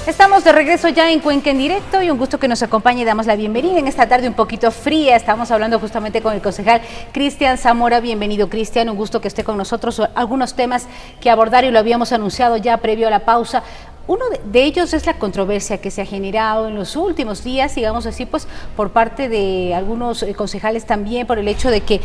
Estamos de regreso ya en Cuenca en directo y un gusto que nos acompañe y damos la bienvenida en esta tarde un poquito fría. Estamos hablando justamente con el concejal Cristian Zamora. Bienvenido, Cristian, un gusto que esté con nosotros. Algunos temas que abordar y lo habíamos anunciado ya previo a la pausa. Uno de ellos es la controversia que se ha generado en los últimos días, digamos así, pues por parte de algunos concejales también, por el hecho de que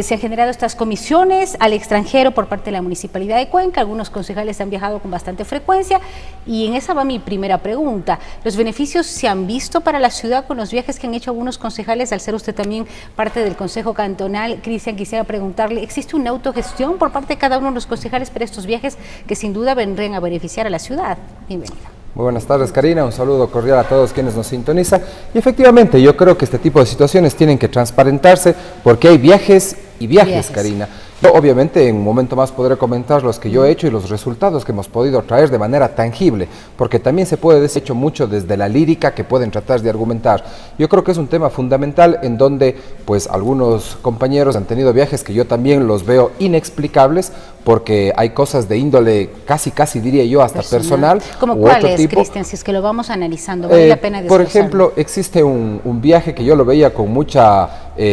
se han generado estas comisiones al extranjero por parte de la Municipalidad de Cuenca. Algunos concejales han viajado con bastante frecuencia y en esa va mi primera pregunta. ¿Los beneficios se han visto para la ciudad con los viajes que han hecho algunos concejales? Al ser usted también parte del Consejo Cantonal, Cristian, quisiera preguntarle, ¿existe una autogestión por parte de cada uno de los concejales para estos viajes que sin duda vendrían a beneficiar a la ciudad? Bienvenida. Muy buenas tardes, Karina, un saludo cordial a todos quienes nos sintonizan. Y efectivamente, yo creo que este tipo de situaciones tienen que transparentarse porque hay viajes y viajes. Karina. Yo, obviamente, en un momento más podré comentar los que yo he hecho y los resultados que hemos podido traer de manera tangible, porque también se puede decir hecho mucho desde la lírica que pueden tratar de argumentar. Yo creo que es un tema fundamental en donde, pues, algunos compañeros han tenido viajes que yo también los veo inexplicables, porque hay cosas de índole casi diría yo hasta personal. ¿Cómo cuáles, Cristian? Si es que lo vamos analizando, vale la pena desglosarlo. Por ejemplo, existe un viaje que yo lo veía con mucha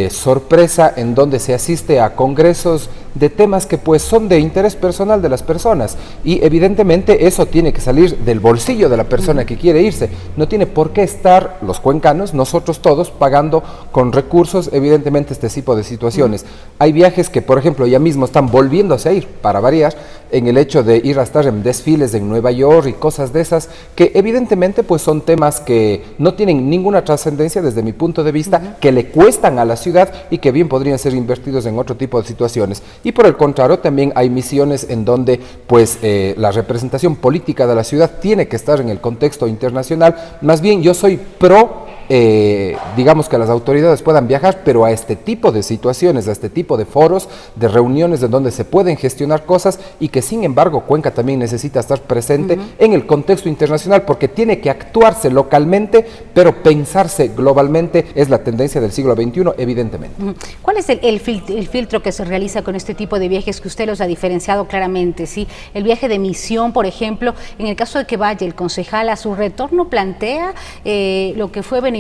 sorpresa, en donde se asiste a congresos de temas que pues son de interés personal de las personas, y evidentemente eso tiene que salir del bolsillo de la persona que quiere irse. No tiene por qué estar los cuencanos, nosotros todos, pagando con recursos evidentemente este tipo de situaciones. Hay viajes que, por ejemplo, ya mismo están volviéndose a ir, para variar, en el hecho de ir a estar en desfiles en Nueva York y cosas de esas, que evidentemente pues son temas que no tienen ninguna trascendencia desde mi punto de vista, que le cuestan a la ciudad y que bien podrían ser invertidos en otro tipo de situaciones. Y por el contrario, también hay misiones en donde pues la representación política de la ciudad tiene que estar en el contexto internacional. Más bien yo soy pro digamos que las autoridades puedan viajar, pero a este tipo de situaciones, a este tipo de foros, de reuniones de donde se pueden gestionar cosas, y que sin embargo Cuenca también necesita estar presente en el contexto internacional, porque tiene que actuarse localmente, pero pensarse globalmente. Es la tendencia del siglo XXI, evidentemente. ¿Cuál es el filtro que se realiza con este tipo de viajes que usted los ha diferenciado claramente? ¿Sí? El viaje de misión, por ejemplo, en el caso de que vaya el concejal a su retorno, plantea lo que fue beneficioso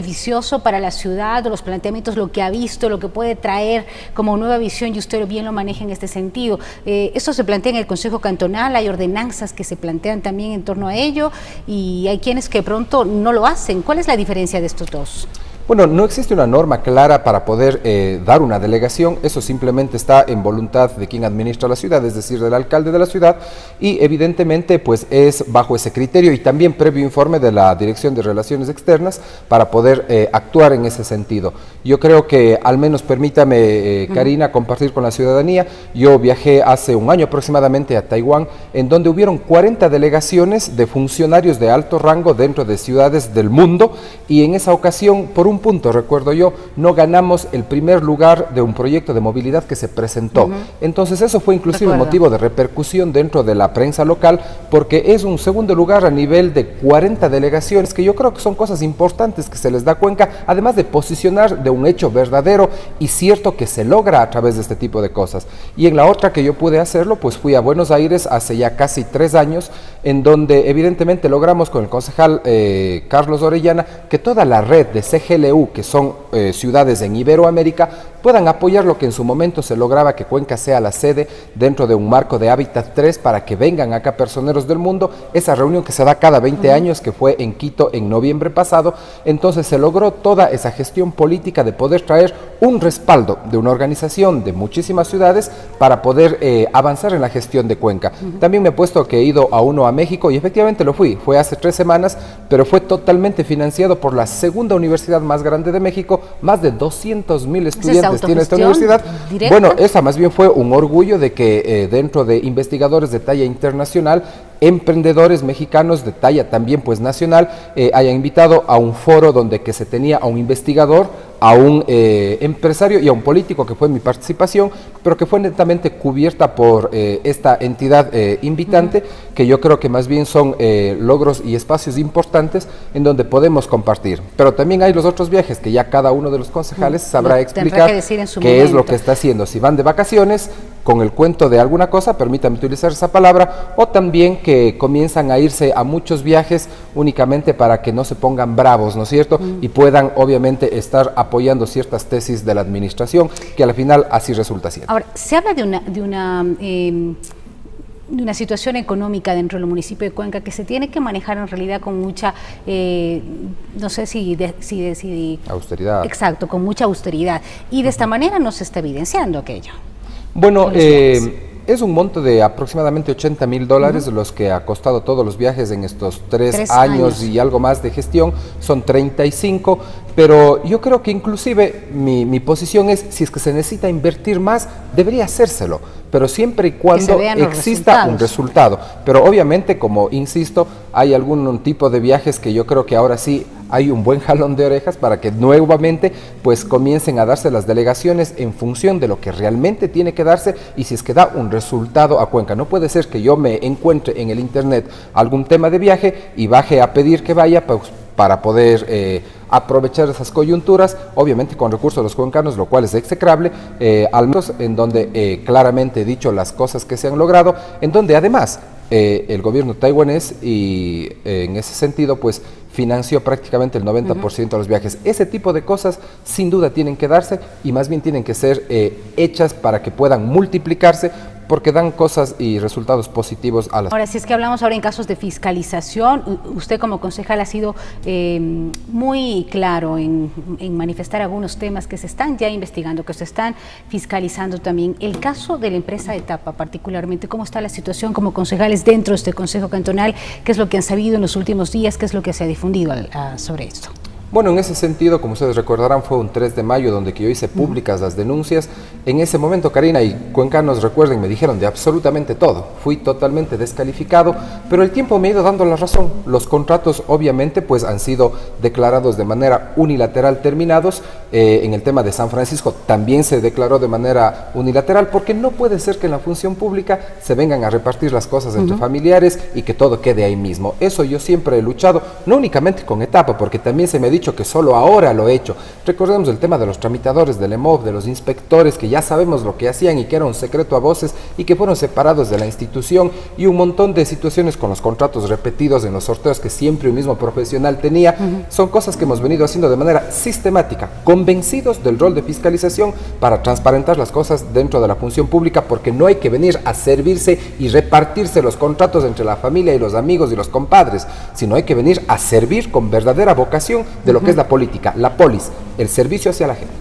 para la ciudad, o los planteamientos, lo que ha visto, lo que puede traer como nueva visión, y usted bien lo maneja en este sentido. Esto se plantea en el Consejo Cantonal, hay ordenanzas que se plantean también en torno a ello, y hay quienes que pronto no lo hacen. ¿Cuál es la diferencia de estos dos? Bueno, no existe una norma clara para poder dar una delegación. Eso simplemente está en voluntad de quien administra la ciudad, es decir, del alcalde de la ciudad, y evidentemente pues es bajo ese criterio y también previo informe de la Dirección de Relaciones Externas para poder actuar en ese sentido. Yo creo que, al menos permítame, Karina, compartir con la ciudadanía. Yo viajé hace un año aproximadamente a Taiwán, en donde hubieron 40 delegaciones de funcionarios de alto rango dentro de ciudades del mundo, y en esa ocasión, por un punto, recuerdo yo, no ganamos el primer lugar de un proyecto de movilidad que se presentó. Entonces eso fue inclusive motivo de repercusión dentro de la prensa local, porque es un segundo lugar a nivel de 40 delegaciones, que yo creo que son cosas importantes que se les da a Cuenca, además de posicionar de un hecho verdadero y cierto que se logra a través de este tipo de cosas. Y en la otra que yo pude hacerlo, pues fui a Buenos Aires hace ya casi 3 años, en donde evidentemente logramos con el concejal Carlos Orellana que toda la red de CGLU, que son ciudades en Iberoamérica, puedan apoyar lo que en su momento se lograba, que Cuenca sea la sede dentro de un marco de Hábitat 3 para que vengan acá personeros del mundo. Esa reunión que se da cada 20 años, que fue en Quito en noviembre pasado, entonces se logró toda esa gestión política de poder traer un respaldo de una organización de muchísimas ciudades para poder avanzar en la gestión de Cuenca. También me he puesto que he ido a uno a México, y efectivamente lo fue hace 3 semanas, pero fue totalmente financiado por la segunda universidad más grande de México. Más de 200,000 estudiantes tiene esta universidad. ¿Directa? Bueno, esa más bien fue un orgullo de que dentro de investigadores de talla internacional, emprendedores mexicanos de talla también pues nacional, hayan invitado a un foro donde que se tenía a un investigador, a un empresario y a un político, que fue mi participación, pero que fue netamente cubierta por esta entidad invitante, que yo creo que más bien son logros y espacios importantes en donde podemos compartir. Pero también hay los otros viajes que ya cada uno de los concejales sabrá explicar qué es lo que está haciendo. Si van de vacaciones, con el cuento de alguna cosa, permítame utilizar esa palabra, o también que comienzan a irse a muchos viajes únicamente para que no se pongan bravos, ¿no es cierto? Y puedan obviamente estar apoyando ciertas tesis de la administración, que al final así resulta siendo. Ahora, se habla de una situación económica dentro del municipio de Cuenca que se tiene que manejar en realidad con mucha, no sé si austeridad. Exacto, con mucha austeridad. Y de esta manera no se está evidenciando aquello. Bueno, es un monto de aproximadamente $80,000 los que ha costado todos los viajes en estos tres años y algo más de gestión, son 35, pero yo creo que inclusive mi posición es, si es que se necesita invertir más, debería hacérselo, pero siempre y cuando exista un resultado. Pero obviamente, como insisto, hay algún tipo de viajes que yo creo que ahora sí hay un buen jalón de orejas para que nuevamente pues comiencen a darse las delegaciones en función de lo que realmente tiene que darse y si es que da un resultado a Cuenca. No puede ser que yo me encuentre en el internet algún tema de viaje y baje a pedir que vaya pues, para poder aprovechar esas coyunturas, obviamente con recursos de los cuencanos, lo cual es execrable, al menos en donde claramente he dicho las cosas que se han logrado, en donde además el gobierno taiwanés y en ese sentido pues financió prácticamente el 90% de los viajes. Ese tipo de cosas sin duda tienen que darse y más bien tienen que ser hechas para que puedan multiplicarse, porque dan cosas y resultados positivos a las... Ahora, si es que hablamos ahora en casos de fiscalización, usted como concejal ha sido muy claro en manifestar algunos temas que se están ya investigando, que se están fiscalizando también. El caso de la empresa Etapa particularmente, ¿cómo está la situación como concejales dentro de este Consejo Cantonal? ¿Qué es lo que han sabido en los últimos días? ¿Qué es lo que se ha difundido sobre esto? Bueno, en ese sentido, como ustedes recordarán, fue un 3 de mayo donde que yo hice públicas las denuncias. En ese momento, Karina, y cuencanos recuerden, me dijeron de absolutamente todo. Fui totalmente descalificado, pero el tiempo me ha ido dando la razón. Los contratos, obviamente, pues han sido declarados de manera unilateral terminados. En el tema de San Francisco también se declaró de manera unilateral, porque no puede ser que en la función pública se vengan a repartir las cosas entre familiares y que todo quede ahí mismo. Eso yo siempre he luchado, no únicamente con Etapa, porque también se me ha dicho que solo ahora lo he hecho. Recordemos el tema de los tramitadores del EMOV, de los inspectores, que ya sabemos lo que hacían y que era un secreto a voces y que fueron separados de la institución, y un montón de situaciones con los contratos repetidos en los sorteos que siempre un mismo profesional tenía. Son cosas que hemos venido haciendo de manera sistemática, convencidos del rol de fiscalización para transparentar las cosas dentro de la función pública, porque no hay que venir a servirse y repartirse los contratos entre la familia y los amigos y los compadres, sino hay que venir a servir con verdadera vocación de lo que es la política, la polis, el servicio hacia la gente.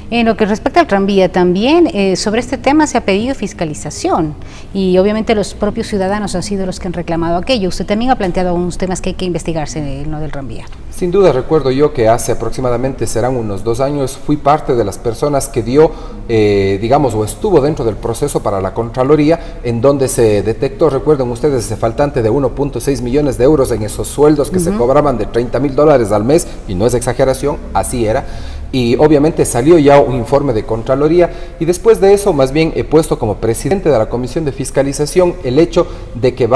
En lo que respecta al tranvía también, sobre este tema se ha pedido fiscalización y obviamente los propios ciudadanos han sido los que han reclamado aquello. Usted también ha planteado unos temas que hay que investigarse en lo del tranvía. Sin duda recuerdo yo que hace aproximadamente, serán unos 2 años, fui parte de las personas que dio, digamos, o estuvo dentro del proceso para la Contraloría, en donde se detectó, recuerden ustedes, ese faltante de 1.6 millones de euros en esos sueldos que se cobraban de $30,000 al mes, y no es exageración, así era. Y obviamente salió ya un informe de Contraloría, y después de eso más bien he puesto como presidente de la Comisión de Fiscalización el hecho de que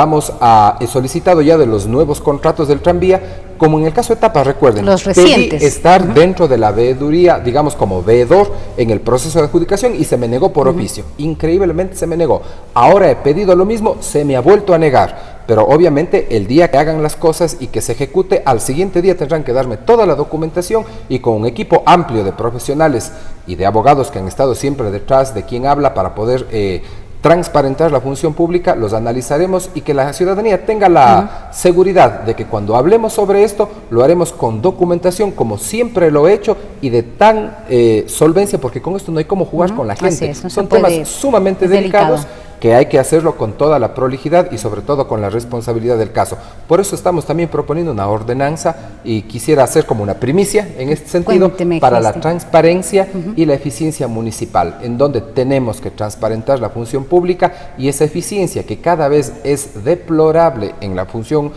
he solicitado ya de los nuevos contratos del tranvía, como en el caso de Etapa, recuerden, los recientes, pedí estar dentro de la veeduría, digamos como veedor en el proceso de adjudicación, y se me negó por oficio, increíblemente se me negó. Ahora he pedido lo mismo, se me ha vuelto a negar. Pero obviamente el día que hagan las cosas y que se ejecute, al siguiente día tendrán que darme toda la documentación, y con un equipo amplio de profesionales y de abogados que han estado siempre detrás de quien habla para poder transparentar la función pública, los analizaremos y que la ciudadanía tenga la seguridad de que cuando hablemos sobre esto lo haremos con documentación, como siempre lo he hecho, y de tan solvencia, porque con esto no hay cómo jugar con la gente. No son temas sumamente delicados, que hay que hacerlo con toda la prolijidad y sobre todo con la responsabilidad del caso. Por eso estamos también proponiendo una ordenanza, y quisiera hacer como una primicia en este sentido, para la transparencia y la eficiencia municipal, en donde tenemos que transparentar la función pública, y esa eficiencia que cada vez es deplorable en la función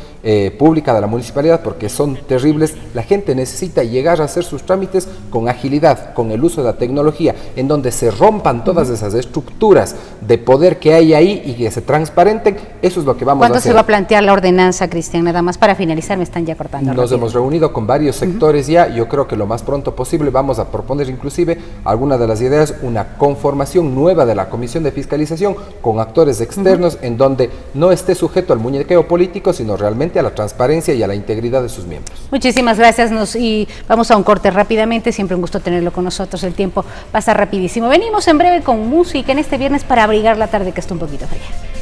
pública de la municipalidad, porque son terribles. La gente necesita llegar a hacer sus trámites con agilidad, con el uso de la tecnología, en donde se rompan todas esas estructuras de poder que qué hay ahí y que se transparenten. Eso es lo que vamos a hacer. ¿Cuándo se va a plantear la ordenanza, Cristian? Nada más para finalizar, me están ya cortando. Nos hemos reunido con varios sectores ya. Yo creo que lo más pronto posible vamos a proponer inclusive alguna de las ideas, una conformación nueva de la Comisión de Fiscalización con actores externos en donde no esté sujeto al muñequeo político, sino realmente a la transparencia y a la integridad de sus miembros. Muchísimas gracias y vamos a un corte rápidamente. Siempre un gusto tenerlo con nosotros. El tiempo pasa rapidísimo. Venimos en breve con música en este viernes para abrigar la tarde que está un poquito fría.